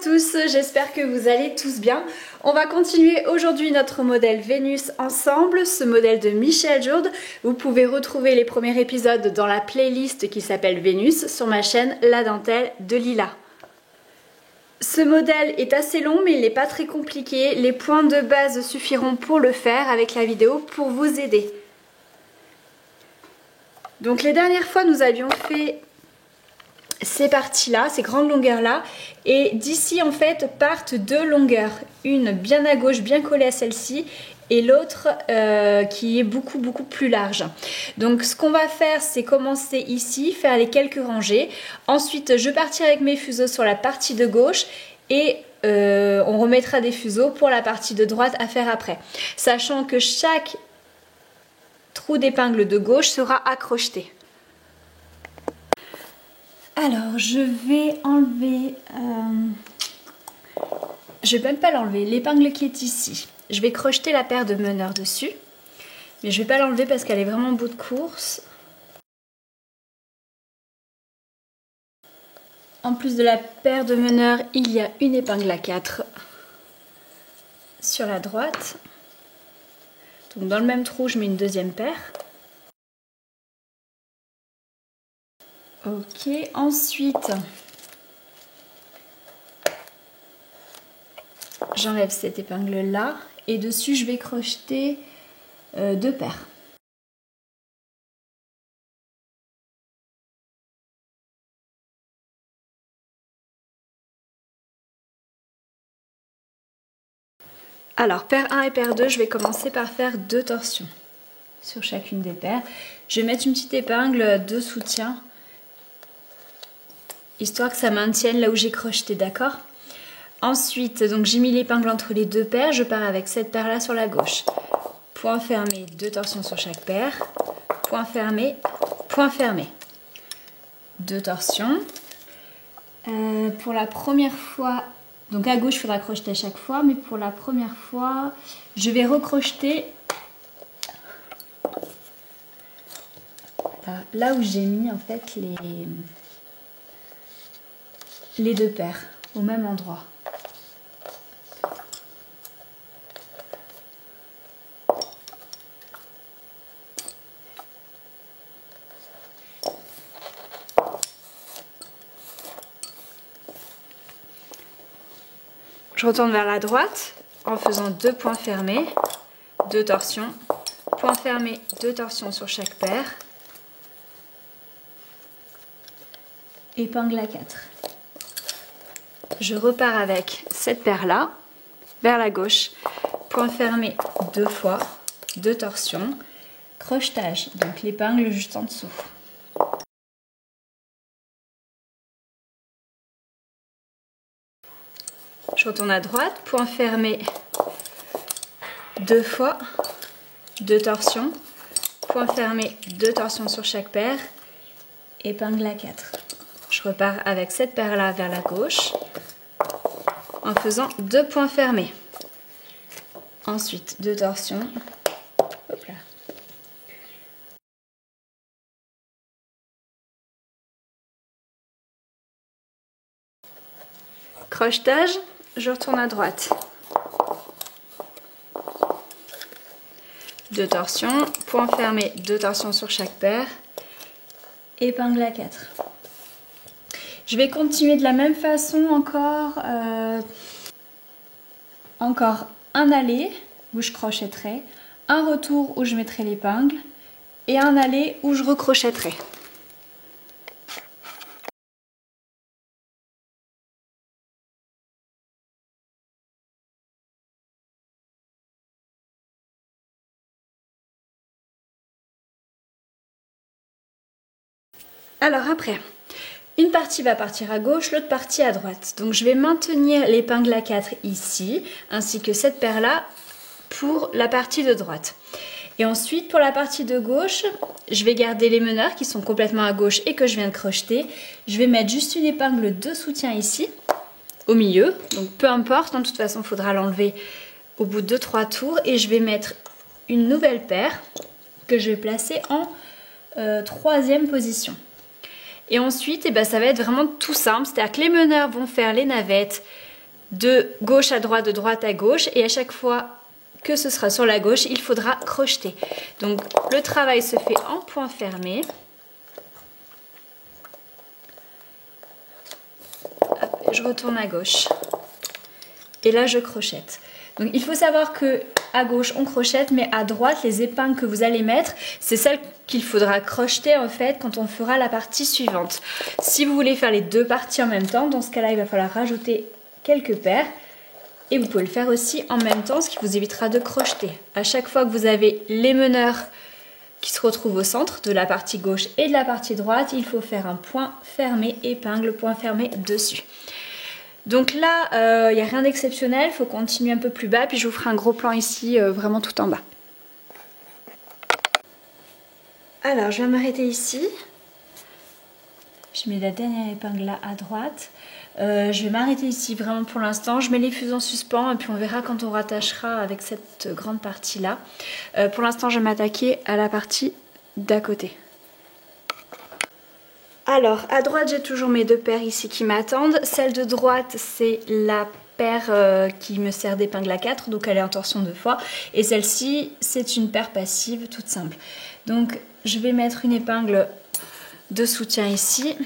tous, j'espère que vous allez tous bien. On va continuer aujourd'hui notre modèle Vénus ensemble, ce modèle de Michel Jourde. Vous pouvez retrouver les premiers épisodes dans la playlist qui s'appelle Vénus sur ma chaîne La Dentelle de Lila. Ce modèle est assez long mais il n'est pas très compliqué. Les points de base suffiront pour le faire avec la vidéo pour vous aider. Donc les dernières fois nous avions fait ces parties-là, ces grandes longueurs-là, et d'ici en fait partent deux longueurs, une bien à gauche, bien collée à celle-ci, et l'autre qui est beaucoup plus large. Donc ce qu'on va faire, c'est commencer ici, faire les quelques rangées. Ensuite, je partirai avec mes fuseaux sur la partie de gauche et on remettra des fuseaux pour la partie de droite à faire après. Sachant que chaque trou d'épingle de gauche sera accrocheté. Alors, je vais enlever, je vais même pas l'enlever, l'épingle qui est ici. Je vais crocheter la paire de meneurs dessus, mais je vais pas l'enlever parce qu'elle est vraiment au bout de course. En plus de la paire de meneurs, il y a une épingle à 4 sur la droite. Donc dans le même trou, je mets une deuxième paire. Ok, ensuite, j'enlève cette épingle là et dessus je vais crocheter deux paires. Alors paire 1 et paire 2, je vais commencer par faire deux torsions sur chacune des paires. Je vais mettre une petite épingle de soutien, histoire que ça maintienne là où j'ai crocheté, d'accord? Ensuite, donc j'ai mis l'épingle entre les deux paires, je pars avec cette paire là sur la gauche. Point fermé, deux torsions sur chaque paire. Point fermé, point fermé. Deux torsions. Pour la première fois, donc à gauche il faudra crocheter à chaque fois, mais pour la première fois, je vais recrocheter là où j'ai mis en fait les deux paires au même endroit. Je retourne vers la droite en faisant deux points fermés, deux torsions, point fermé, deux torsions sur chaque paire, épingle à 4. Je repars avec cette paire là, vers la gauche, point fermé deux fois, deux torsions, crochetage, donc l'épingle juste en dessous. Je retourne à droite, point fermé deux fois, deux torsions, point fermé, deux torsions sur chaque paire, épingle à 4. Je repars avec cette paire là vers la gauche en faisant deux points fermés. Ensuite deux torsions. Hop là. Crochetage, je retourne à droite. Deux torsions, point fermé, deux torsions sur chaque paire, épingle à 4. Je vais continuer de la même façon encore un aller où je crochetterai, un retour où je mettrai l'épingle et un aller où je recrochetterai. Alors après, une partie va partir à gauche, l'autre partie à droite. Donc je vais maintenir l'épingle à 4 ici, ainsi que cette paire là pour la partie de droite. Et ensuite pour la partie de gauche, je vais garder les meneurs qui sont complètement à gauche et que je viens de crocheter. Je vais mettre juste une épingle de soutien ici, au milieu. Donc peu importe, de toute façon il faudra l'enlever au bout de 2-3 tours. Et je vais mettre une nouvelle paire que je vais placer en troisième position. Et ensuite, ça va être vraiment tout simple, c'est-à-dire que les meneurs vont faire les navettes de gauche à droite, de droite à gauche, et à chaque fois que ce sera sur la gauche, il faudra crocheter. Donc le travail se fait en point fermé. Hop, je retourne à gauche. Et là, je crochette. Donc il faut savoir que à gauche on crochette, mais à droite les épingles que vous allez mettre, c'est celles qu'il faudra crocheter en fait quand on fera la partie suivante. Si vous voulez faire les deux parties en même temps, dans ce cas-là il va falloir rajouter quelques paires. Et vous pouvez le faire aussi en même temps, ce qui vous évitera de crocheter. À chaque fois que vous avez les meneurs qui se retrouvent au centre de la partie gauche et de la partie droite, il faut faire un point fermé, épingle, point fermé dessus. Donc là, il n'y a rien d'exceptionnel, il faut continuer un peu plus bas, puis je vous ferai un gros plan ici, vraiment tout en bas. Alors, je vais m'arrêter ici. Je mets la dernière épingle là à droite. Je vais m'arrêter ici vraiment pour l'instant. Je mets les fuseaux en suspens et puis on verra quand on rattachera avec cette grande partie là. Pour l'instant, je vais m'attaquer à la partie d'à côté. Alors, à droite, j'ai toujours mes deux paires ici qui m'attendent. Celle de droite, c'est la paire qui me sert d'épingle à 4, donc elle est en torsion 2 fois. Et celle-ci, c'est une paire passive, toute simple. Donc, je vais mettre une épingle de soutien ici.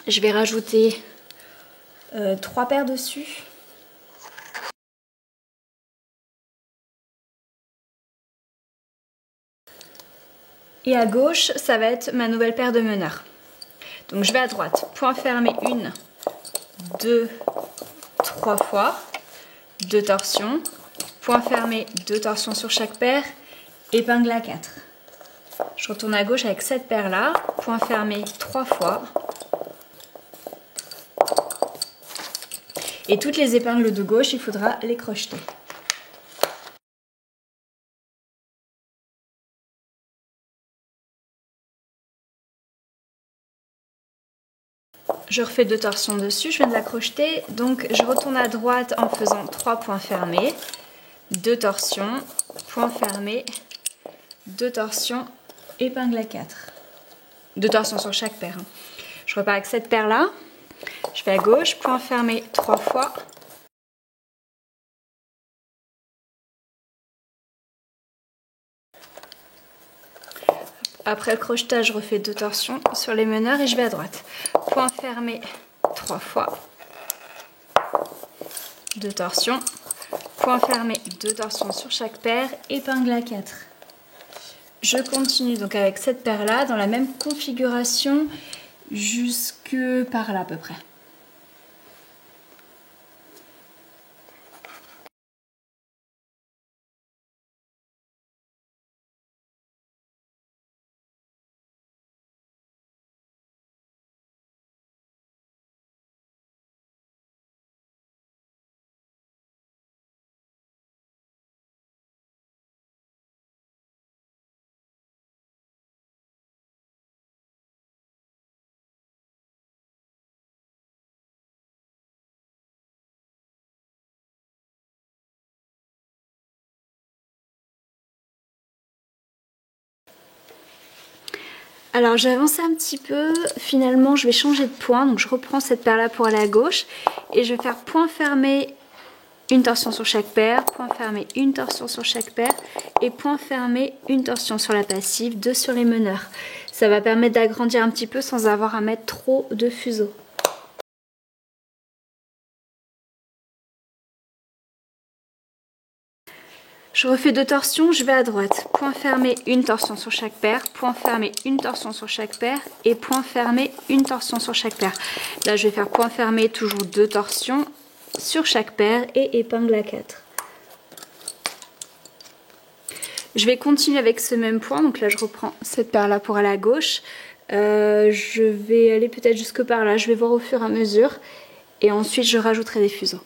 Je vais rajouter 3 paires dessus. Et à gauche, ça va être ma nouvelle paire de meneurs. Donc je vais à droite, point fermé 1, 2, 3 fois, 2 torsions, point fermé, 2 torsions sur chaque paire, épingle à 4. Je retourne à gauche avec cette paire là, point fermé 3 fois. Et toutes les épingles de gauche, il faudra les crocheter. Je refais 2 torsions dessus, je viens de la crocheter, donc je retourne à droite en faisant 3 points fermés, 2 torsions, point fermé, 2 torsions, épingle à 4. 2 torsions sur chaque paire. Je repars avec cette paire là, je vais à gauche, point fermé 3 fois. Après le crochetage, je refais 2 torsions sur les meneurs et je vais à droite. Point fermé 3 fois. 2 torsions. Point fermé, 2 torsions sur chaque paire. Épingle à 4. Je continue donc avec cette paire là dans la même configuration jusque par là à peu près. Alors j'ai avancé un petit peu, finalement je vais changer de point, donc je reprends cette paire là pour aller à gauche et je vais faire point fermé, une torsion sur chaque paire, point fermé, une torsion sur chaque paire et point fermé, une torsion sur la passive, 2 sur les meneurs. Ça va permettre d'agrandir un petit peu sans avoir à mettre trop de fuseaux. Je refais 2 torsions, je vais à droite. Point fermé, une torsion sur chaque paire. Point fermé, une torsion sur chaque paire. Et point fermé, une torsion sur chaque paire. Là, je vais faire point fermé, toujours 2 torsions sur chaque paire et épingle à 4. Je vais continuer avec ce même point. Donc là, je reprends cette paire-là pour aller à gauche. Je vais aller peut-être jusque par là. Je vais voir au fur et à mesure. Et ensuite, je rajouterai des fuseaux.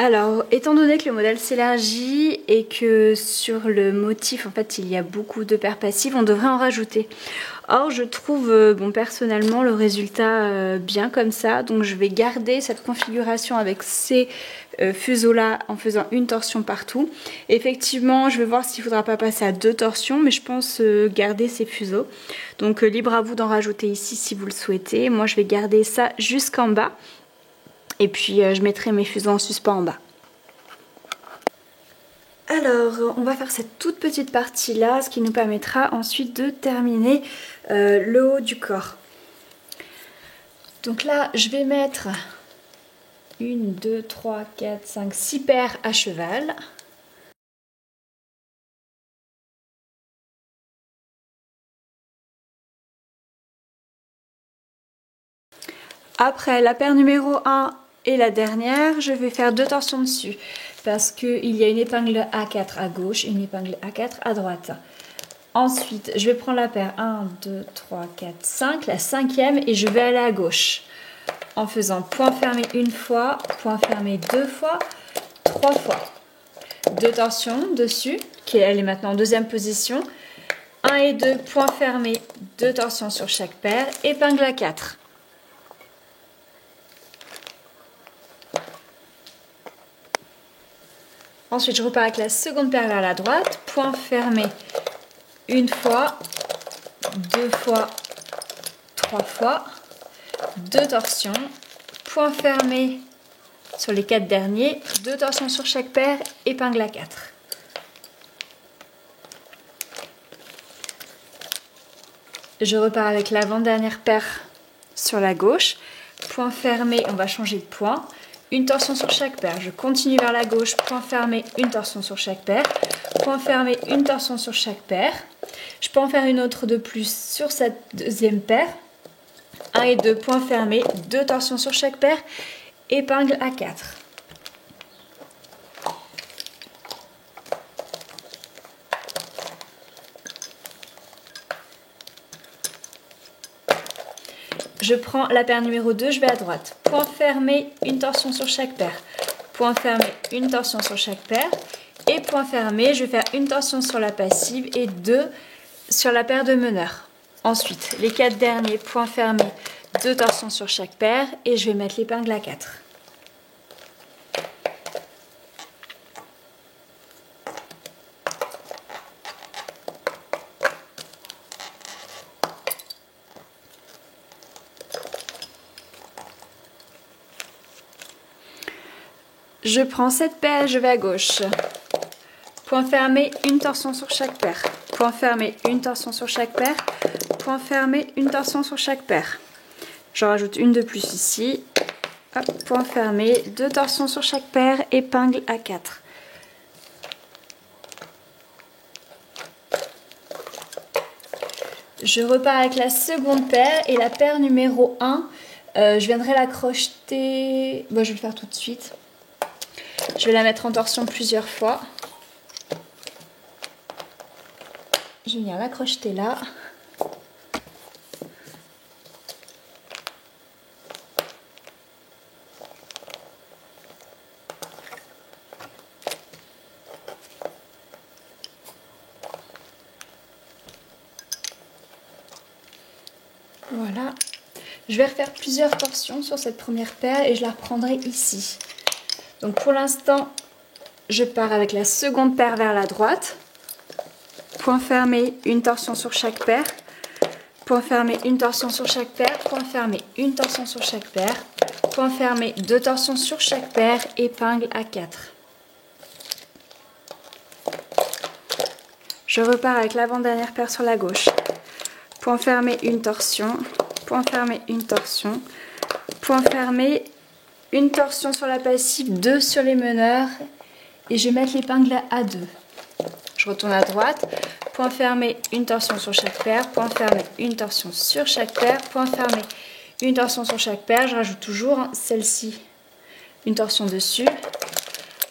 Alors, étant donné que le modèle s'élargit et que sur le motif, en fait, il y a beaucoup de paires passives, on devrait en rajouter. Or, je trouve, bon, personnellement, le résultat bien comme ça. Donc, je vais garder cette configuration avec ces fuseaux-là en faisant une torsion partout. Effectivement, je vais voir s'il ne faudra pas passer à 2 torsions, mais je pense garder ces fuseaux. Donc, libre à vous d'en rajouter ici si vous le souhaitez. Moi, je vais garder ça jusqu'en bas. Et puis je mettrai mes fuseaux en suspens en bas. Alors on va faire cette toute petite partie là, ce qui nous permettra ensuite de terminer le haut du corps. Donc là je vais mettre 1, 2, 3, 4, 5, 6 paires à cheval. Après la paire numéro 1 et la dernière, je vais faire 2 torsions dessus parce qu'il y a une épingle A4 à gauche et une épingle A4 à droite. Ensuite, je vais prendre la paire 1, 2, 3, 4, 5, la cinquième et je vais aller à gauche en faisant point fermé une fois, point fermé 2 fois, 3 fois. 2 torsions dessus, elle est maintenant en deuxième position. 1 et 2, point fermé, 2 torsions sur chaque paire, épingle à 4. Ensuite, je repars avec la seconde paire vers la droite, point fermé une fois, 2 fois, 3 fois, 2 torsions, point fermé sur les 4 derniers, 2 torsions sur chaque paire, épingle à 4. Je repars avec l'avant-dernière paire sur la gauche, point fermé, on va changer de point. Une torsion sur chaque paire, je continue vers la gauche, point fermé, une torsion sur chaque paire, point fermé, une torsion sur chaque paire. Je peux en faire une autre de plus sur cette deuxième paire. 1 et 2, point fermé, 2 torsions sur chaque paire, épingle à 4. Je prends la paire numéro 2, je vais à droite. Point fermé, une torsion sur chaque paire. Point fermé, une torsion sur chaque paire. Et point fermé, je vais faire une torsion sur la passive et 2 sur la paire de meneurs. Ensuite, les 4 derniers, point fermé, 2 torsions sur chaque paire. Et je vais mettre l'épingle à 4. Je prends cette paire, je vais à gauche. Point fermé, une torsion sur chaque paire. Point fermé, une torsion sur chaque paire. Point fermé, une torsion sur chaque paire. J'en rajoute une de plus ici. Hop, point fermé, 2 torsions sur chaque paire, épingle à 4. Je repars avec la seconde paire et la paire numéro 1. Je viendrai la crocheter. Bon, je vais le faire tout de suite. Je vais la mettre en torsion plusieurs fois. Je viens la crocheter là. Voilà. Je vais refaire plusieurs torsions sur cette première paire et je la reprendrai ici. Donc pour l'instant, je pars avec la seconde paire vers la droite. Point fermé, une torsion sur chaque paire. Point fermé, une torsion sur chaque paire. Point fermé, une torsion sur chaque paire. Point fermé, 2 torsions sur chaque paire. Épingle à 4. Je repars avec l'avant-dernière paire sur la gauche. Point fermé, une torsion. Point fermé, une torsion. Point fermé, une torsion sur la passive, 2 sur les meneurs. Et je vais mettre l'épingle à 2. Je retourne à droite. Point fermé, une torsion sur chaque paire. Point fermé, une torsion sur chaque paire. Point fermé, une torsion sur chaque paire. Je rajoute toujours celle-ci, une torsion dessus.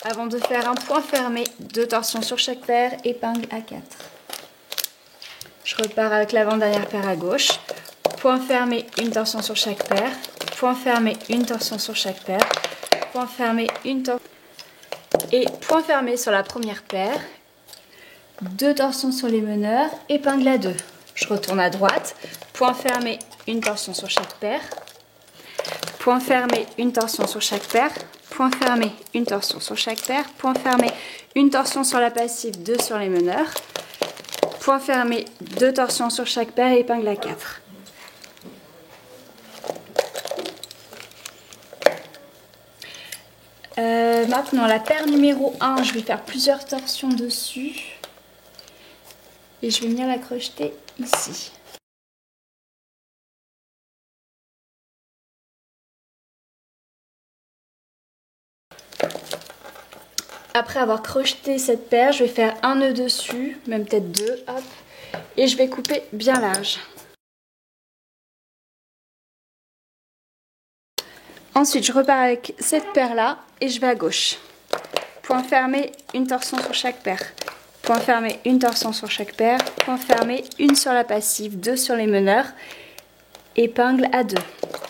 Avant de faire un point fermé, 2 torsions sur chaque paire. Épingle à 4. Je repars avec l'avant-dernière paire à gauche. Point fermé, une torsion sur chaque paire. Point fermé, une torsion sur chaque paire. Point fermé, une torsion. Et point fermé sur la première paire, 2 torsions sur les meneurs, épingle à 2. Je retourne à droite, point fermé, une torsion sur chaque paire, point fermé, une torsion sur chaque paire, point fermé, une torsion sur chaque paire, point fermé, une torsion sur la passive, 2 sur les meneurs, point fermé, 2 torsions sur chaque paire et épingle à 4. Maintenant la paire numéro 1, je vais faire plusieurs torsions dessus et je vais venir la crocheter ici. Après avoir crocheté cette paire, je vais faire un nœud dessus, même peut-être 2, hop, et je vais couper bien large. Ensuite, je repars avec cette paire-là et je vais à gauche. Point fermé, une torsion sur chaque paire. Point fermé, une torsion sur chaque paire. Point fermé, une sur la passive, 2 sur les meneurs. Épingle à 2.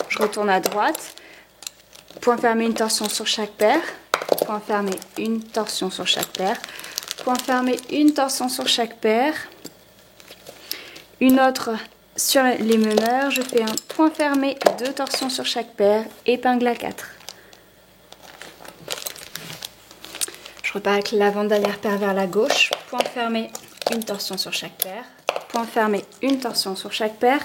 Je retourne à droite. Point fermé, une torsion sur chaque paire. Point fermé, une torsion sur chaque paire. Point fermé, une torsion sur chaque paire. Une autre sur les meneurs, je fais un point fermé, 2 torsions sur chaque paire, épingle à 4. Je repars avec l'avant-dernière paire vers la gauche, point fermé, une torsion sur chaque paire, point fermé, une torsion sur chaque paire,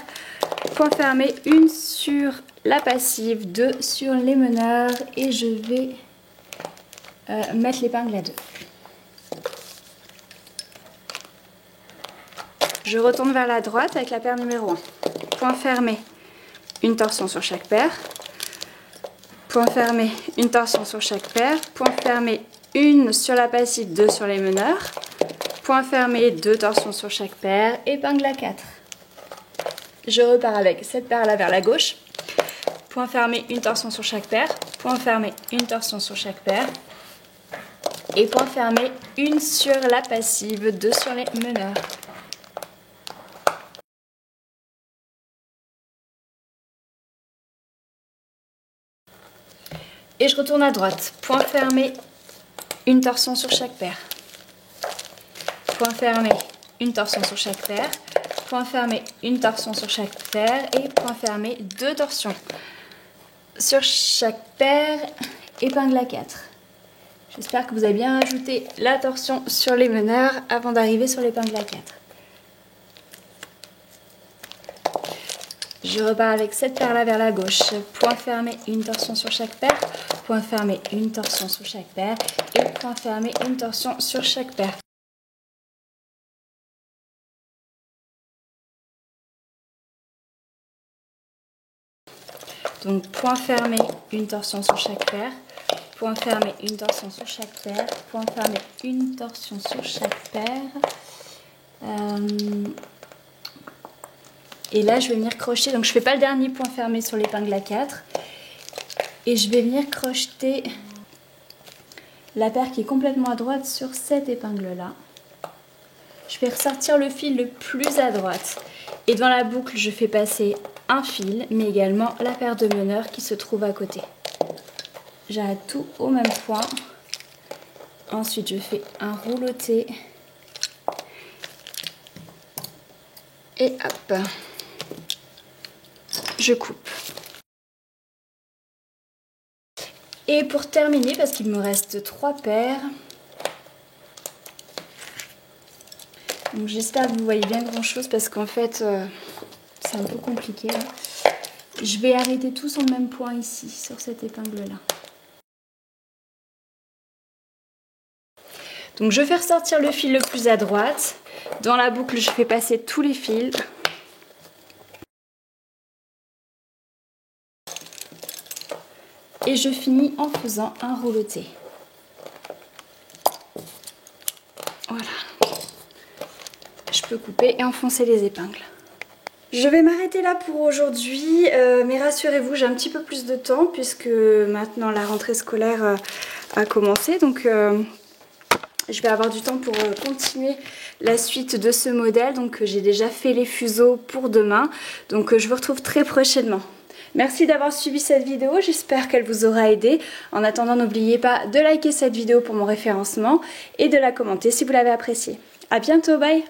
point fermé, une sur la passive, 2 sur les meneurs et je vais mettre l'épingle à 2. Je retourne vers la droite avec la paire numéro 1. Point fermé, une torsion sur chaque paire. Point fermé, une torsion sur chaque paire. Point fermé, une sur la passive, 2 sur les meneurs. Point fermé, 2 torsions sur chaque paire. Épingle à 4. Je repars avec cette paire-là vers la gauche. Point fermé, une torsion sur chaque paire. Point fermé, une torsion sur chaque paire. Et point fermé, une sur la passive, 2 sur les meneurs. Et je retourne à droite. Point fermé, une torsion sur chaque paire. Point fermé, une torsion sur chaque paire. Point fermé, une torsion sur chaque paire. Et point fermé, 2 torsions sur chaque paire. Épingle à 4. J'espère que vous avez bien ajouté la torsion sur les meneurs avant d'arriver sur l'épingle à 4. Je repars avec cette paire-là vers la gauche. Point fermé, une torsion sur chaque paire. Point fermé, une torsion sur chaque paire. Et point fermé, une torsion sur chaque paire. Donc point fermé, une torsion sur chaque paire. Point fermé, une torsion sur chaque paire. Point fermé, une torsion sur chaque paire. Et là, je vais venir crocheter. Donc, je ne fais pas le dernier point fermé sur l'épingle à 4. Et je vais venir crocheter la paire qui est complètement à droite sur cette épingle-là. Je vais ressortir le fil le plus à droite. Et dans la boucle, je fais passer un fil, mais également la paire de meneurs qui se trouve à côté. J'arrête tout au même point. Ensuite, je fais un rouleauté. Et hop, je coupe. Et pour terminer, parce qu'il me reste 3 paires, donc j'espère que vous voyez bien grand chose parce qu'en fait c'est un peu compliqué là. Je vais arrêter tout sur le même point ici, sur cette épingle là. Donc je fais ressortir le fil le plus à droite. Dans la boucle, je fais passer tous les fils. Et je finis en faisant un rouleauté. Voilà. Je peux couper et enfoncer les épingles. Je vais m'arrêter là pour aujourd'hui, mais rassurez-vous, j'ai un petit peu plus de temps puisque maintenant la rentrée scolaire a commencé. Donc je vais avoir du temps pour continuer la suite de ce modèle. Donc j'ai déjà fait les fuseaux pour demain. Donc je vous retrouve très prochainement. Merci d'avoir suivi cette vidéo, j'espère qu'elle vous aura aidé. En attendant, n'oubliez pas de liker cette vidéo pour mon référencement et de la commenter si vous l'avez appréciée. A bientôt, bye!